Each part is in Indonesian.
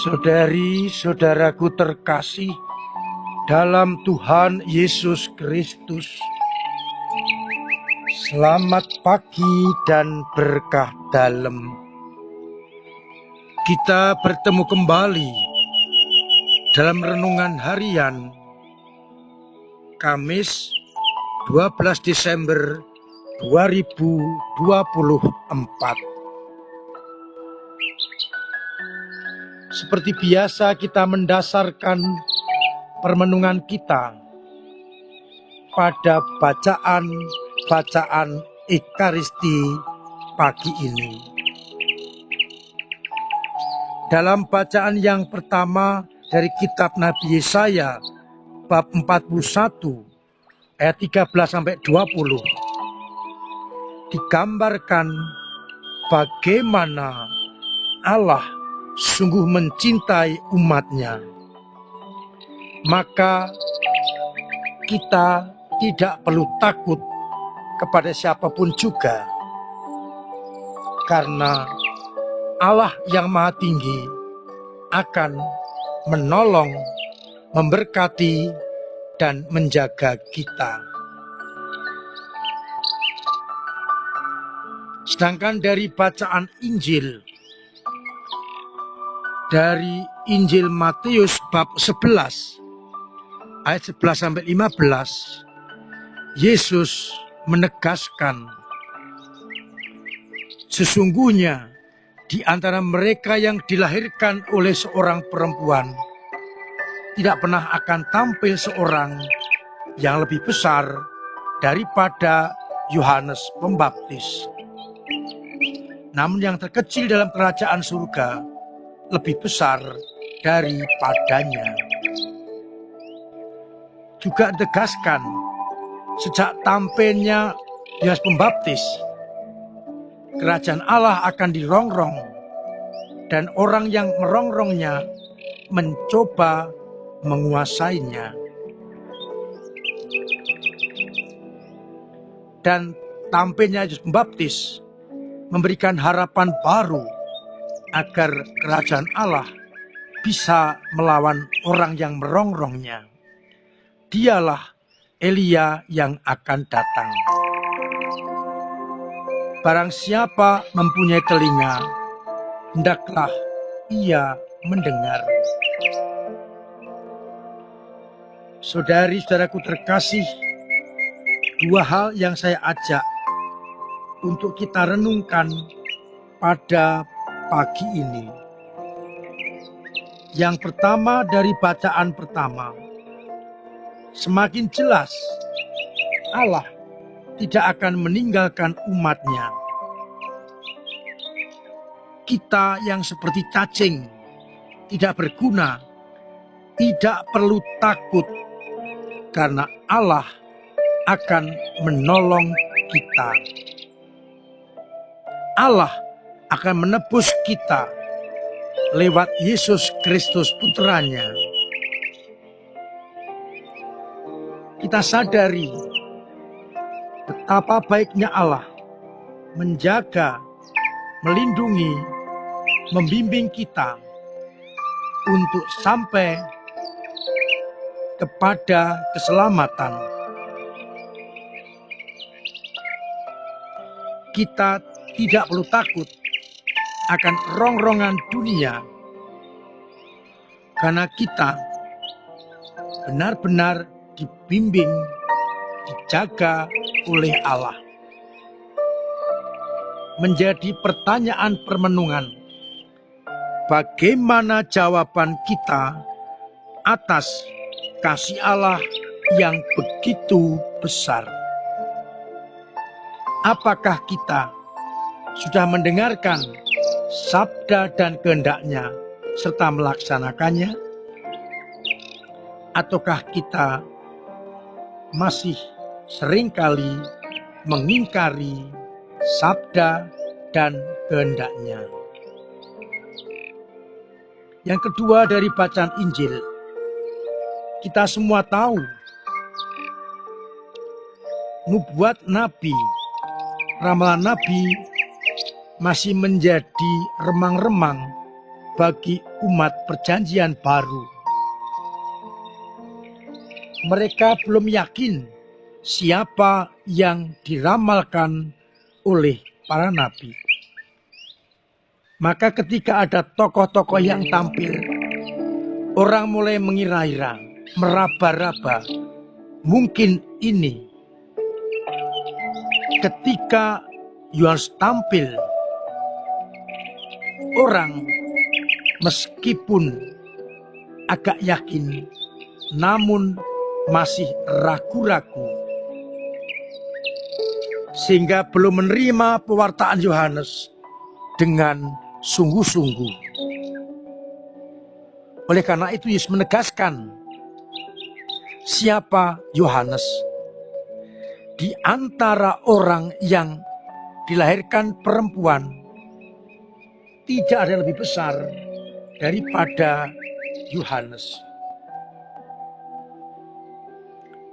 Saudari-saudaraku terkasih dalam Tuhan Yesus Kristus, selamat pagi dan berkah dalam. Kita bertemu kembali dalam renungan harian Kamis 12 Desember 2024. Seperti biasa kita mendasarkan permenungan kita pada bacaan Ekaristi pagi ini. Dalam bacaan yang pertama dari kitab Nabi Yesaya bab 41 ayat 13-20 digambarkan bagaimana Allah sungguh mencintai umatnya. Maka kita tidak perlu takut kepada siapapun juga, karena Allah yang Maha Tinggi akan menolong, memberkati, dan menjaga kita. Sedangkan dari bacaan Injil, dari Injil Matius bab 11 ayat 11-15, Yesus menegaskan, sesungguhnya di antara mereka yang dilahirkan oleh seorang perempuan tidak pernah akan tampil seorang yang lebih besar daripada Yohanes Pembaptis. Namun yang terkecil dalam kerajaan surga lebih besar daripadanya. Juga ditegaskan, sejak tampilnya Yohanes Pembaptis, kerajaan Allah akan dirongrong, dan orang yang merongrongnya mencoba menguasainya. Dan tampilnya Yohanes Pembaptis memberikan harapan baru agar kerajaan Allah bisa melawan orang yang merongrongnya. Dialah Elia yang akan datang. Barang siapa mempunyai telinga, hendaklah ia mendengar. Saudari-saudaraku terkasih, dua hal yang saya ajak untuk kita renungkan pada pagi ini. Yang pertama, dari bacaan pertama, semakin jelas Allah tidak akan meninggalkan umatnya. Kita yang seperti cacing, tidak berguna, tidak perlu takut, karena Allah akan menolong kita. Allah akan menebus kita lewat Yesus Kristus putranya. Kita sadari betapa baiknya Allah menjaga, melindungi, membimbing kita untuk sampai kepada keselamatan. Kita tidak perlu takut akan rongrongan dunia, karena kita benar-benar dibimbing, dijaga oleh Allah. Menjadi pertanyaan permenungan, bagaimana jawaban kita atas kasih Allah yang begitu besar? Apakah kita sudah mendengarkan sabda dan kehendak-Nya serta melaksanakannya? Ataukah kita masih seringkali mengingkari sabda dan kehendak-Nya? Yang kedua, dari bacaan Injil, kita semua tahu nubuat Nabi, ramalan Nabi masih menjadi remang-remang bagi umat perjanjian baru. Mereka belum yakin siapa yang diramalkan oleh para nabi. Maka ketika ada tokoh-tokoh yang tampil, orang mulai mengira-ira, meraba-raba, mungkin ini. Ketika Yohanes tampil, orang meskipun agak yakin, namun masih ragu-ragu, sehingga belum menerima pewartaan Yohanes dengan sungguh-sungguh. Oleh karena itu Yesus menegaskan siapa Yohanes. Di antara orang yang dilahirkan perempuan, tidak ada yang lebih besar daripada Yohanes.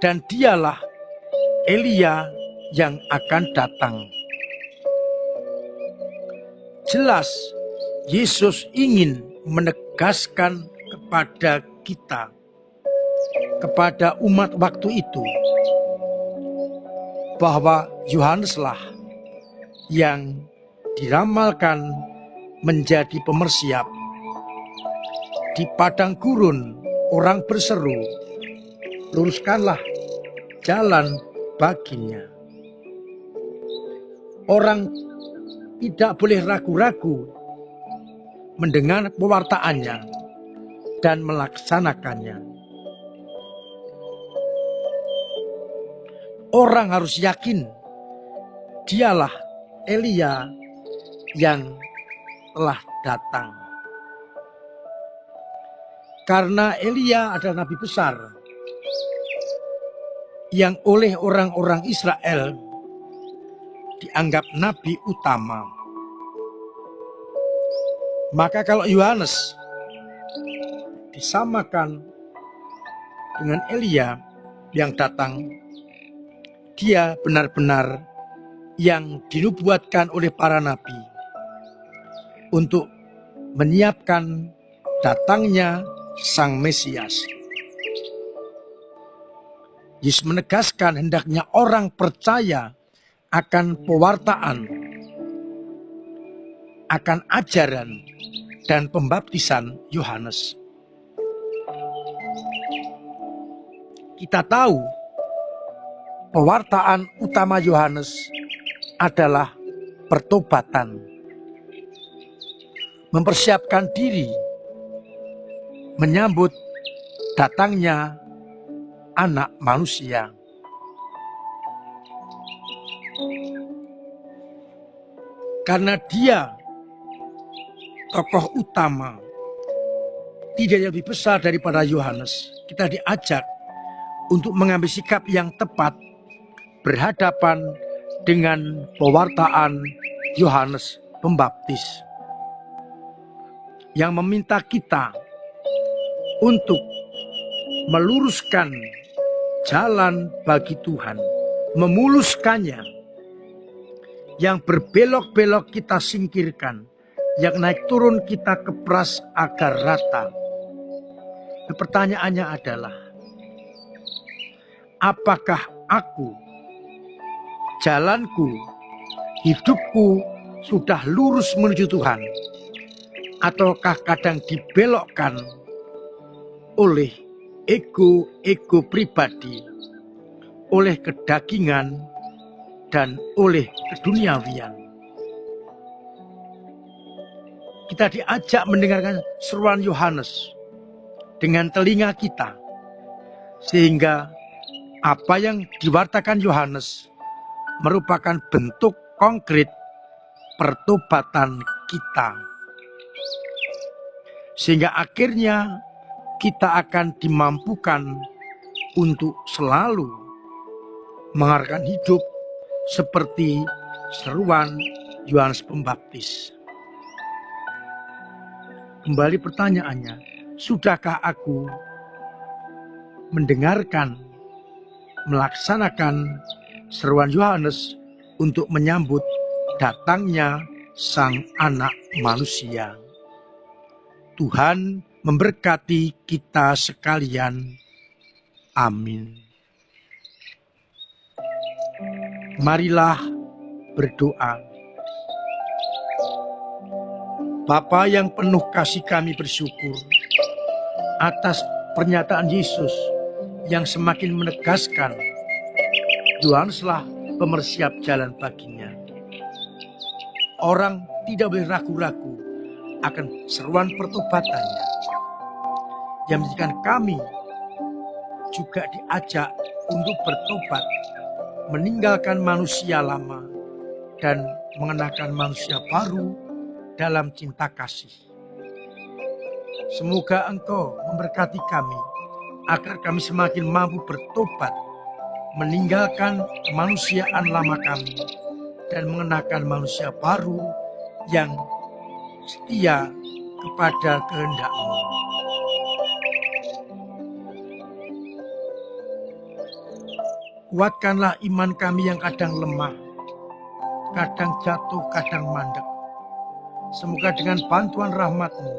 Dan dialah Elia yang akan datang. Jelas Yesus ingin menegaskan kepada kita, kepada umat waktu itu, bahwa Yohaneslah yang diramalkan menjadi pemersiap. Di padang gurun orang berseru, luruskanlah jalan baginya. Orang tidak boleh ragu-ragu mendengar pewartaannya dan melaksanakannya. Orang harus yakin dialah Elia yang telah datang. Karena Elia adalah nabi besar yang oleh orang-orang Israel dianggap nabi utama. Maka kalau Yohanes disamakan dengan Elia yang datang, dia benar-benar yang dinubuatkan oleh para nabi untuk menyiapkan datangnya Sang Mesias. Yesus menegaskan hendaknya orang percaya akan pewartaan, akan ajaran dan pembaptisan Yohanes. Kita tahu pewartaan utama Yohanes adalah pertobatan, mempersiapkan diri menyambut datangnya Anak Manusia. Karena dia tokoh utama, tidak lebih besar daripada Yohanes, kita diajak untuk mengambil sikap yang tepat berhadapan dengan pewartaan Yohanes Pembaptis yang meminta kita untuk meluruskan jalan bagi Tuhan, memuluskannya. Yang berbelok-belok kita singkirkan, yang naik turun kita keperas agar rata. Pertanyaannya adalah, apakah aku, jalanku, hidupku sudah lurus menuju Tuhan, ataukah kadang dibelokkan oleh ego pribadi, oleh kedagingan, dan oleh keduniawian? Kita diajak mendengarkan seruan Yohanes dengan telinga kita, sehingga apa yang diwartakan Yohanes merupakan bentuk konkret pertobatan kita, sehingga akhirnya kita akan dimampukan untuk selalu mengarahkan hidup seperti seruan Yohanes Pembaptis. Kembali pertanyaannya, sudahkah aku mendengarkan, melaksanakan seruan Yohanes untuk menyambut datangnya Sang Anak Manusia? Tuhan memberkati kita sekalian. Amin. Marilah berdoa. Bapa yang penuh kasih, kami bersyukur atas pernyataan Yesus yang semakin menegaskan Yohaneslah pemersiap jalan baginya. Orang tidak boleh ragu-ragu akan seruan pertobatannya, yang menjadikan kami juga diajak untuk bertobat, meninggalkan manusia lama dan mengenakan manusia baru dalam cinta kasih. Semoga Engkau memberkati kami agar kami semakin mampu bertobat, meninggalkan kemanusiaan lama kami dan mengenakan manusia baru yang setia kepada kehendak-Mu. Kuatkanlah iman kami yang kadang lemah, kadang jatuh, kadang mandek. Semoga dengan bantuan rahmat-Mu,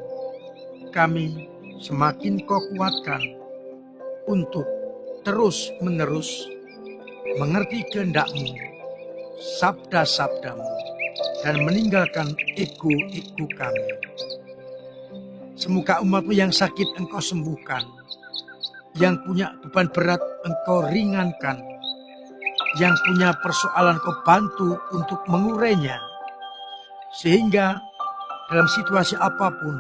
kami semakin Kau kuatkan untuk terus-menerus mengerti kehendak-Mu, sabda-sabda-Mu, dan meninggalkan ego-ego kami. Semoga umat-Mu yang sakit Engkau sembuhkan, yang punya beban berat Engkau ringankan, yang punya persoalan Kau bantu untuk mengurainya, sehingga dalam situasi apapun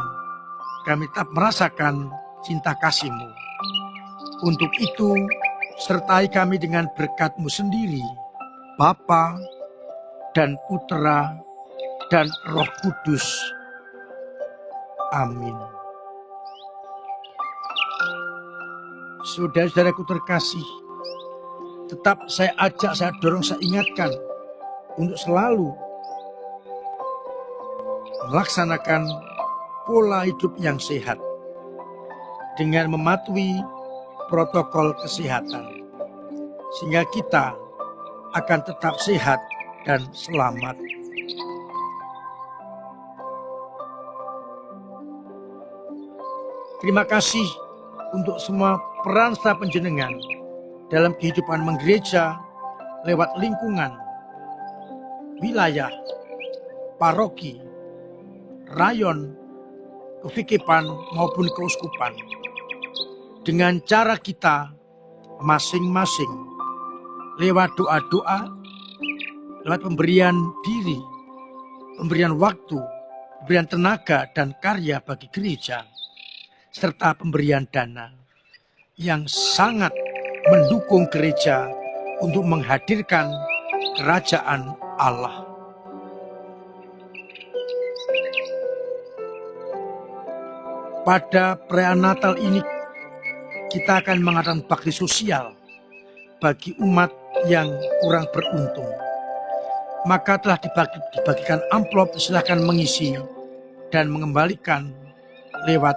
kami tetap merasakan cinta kasih-Mu. Untuk itu, sertai kami dengan berkat-Mu sendiri, Bapa dan Putra dan Roh Kudus. Amin. Saudara-saudaraku terkasih, tetap saya ajak, saya dorong, saya ingatkan untuk selalu melaksanakan pola hidup yang sehat dengan mematuhi protokol kesehatan, sehingga kita akan tetap sehat dan selamat. Terima kasih untuk semua peran serta penjenengan dalam kehidupan menggereja lewat lingkungan, wilayah, paroki, rayon, kefikipan maupun keuskupan. Dengan cara kita masing-masing, lewat doa-doa, lewat pemberian diri, pemberian waktu, pemberian tenaga dan karya bagi gereja, serta pemberian dana yang sangat mendukung gereja untuk menghadirkan kerajaan Allah. Pada perayaan Natal ini kita akan mengadakan bakti sosial bagi umat yang kurang beruntung. Maka telah dibagikan amplop, silakan mengisi dan mengembalikan lewat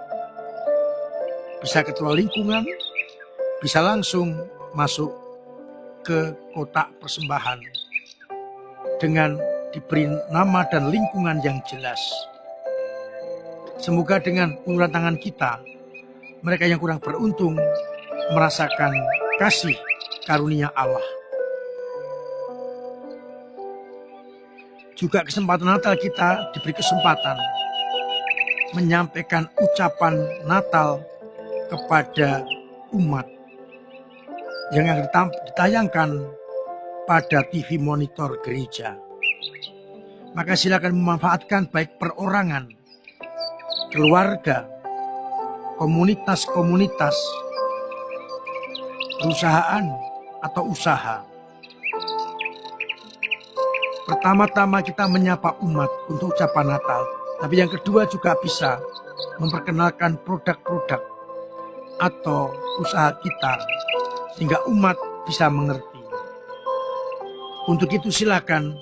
bisa ketua lingkungan, bisa langsung masuk ke kotak persembahan dengan diberi nama dan lingkungan yang jelas. Semoga dengan uluran tangan kita, mereka yang kurang beruntung merasakan kasih karunia Allah. Juga kesempatan Natal kita diberi kesempatan menyampaikan ucapan Natal kepada umat yang ditayangkan pada TV monitor gereja. Maka silakan memanfaatkan baik perorangan, keluarga, komunitas-komunitas, perusahaan atau usaha. Pertama-tama kita menyapa umat untuk ucapan Natal, tapi yang kedua juga bisa memperkenalkan produk-produk atau usaha kita sehingga umat bisa mengerti. Untuk itu silakan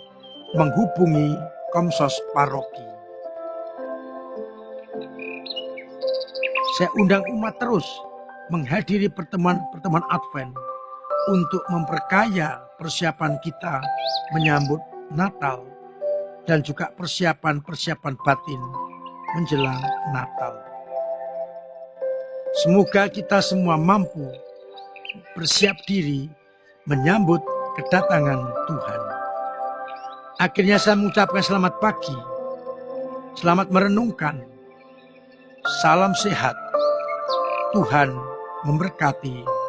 menghubungi Komsos Paroki. Saya undang umat terus menghadiri pertemuan Advent untuk memperkaya persiapan kita menyambut Natal dan juga persiapan batin menjelang Natal. Semoga kita semua mampu bersiap diri menyambut kedatangan Tuhan. Akhirnya saya mengucapkan selamat pagi, selamat merenungkan, salam sehat, Tuhan memberkati